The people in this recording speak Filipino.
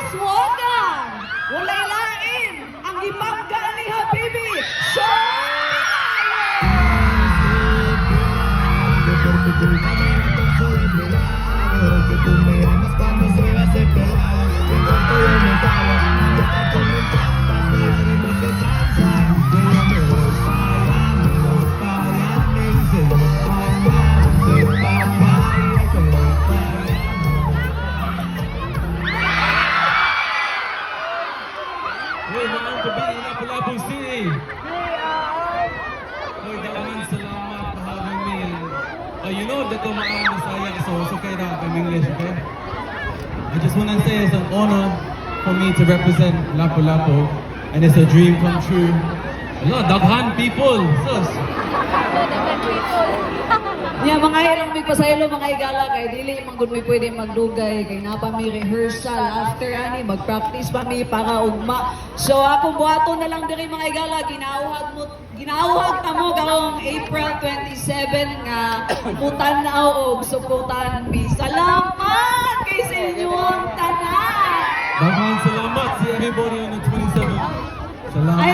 Swagan! Walay lain ang ipagka ni Habibi! Uy, maayong gabi in Lapu-Lapu City. Uy, maraming salamat for having me. You know that I'm Messiah, so it's okay that I'm English, okay? I just want to say it's an honor for me to represent Lapu-Lapu, and it's a dream come true. Hello, daghan people. Sus. Nya mga hirang may pasaylo mga igala kay dili man gud mi pwede magdugay kay napa mi rehearsal after ani mag-practice pa mi para ugma. So ako buhaton na lang diri mga igala ginauhag ta mo karong April 27 nga mutan-aw og sukutan mi. Salamat kay sa inyong tanan. Daghan salamat si everybody on the 27th. Salamat.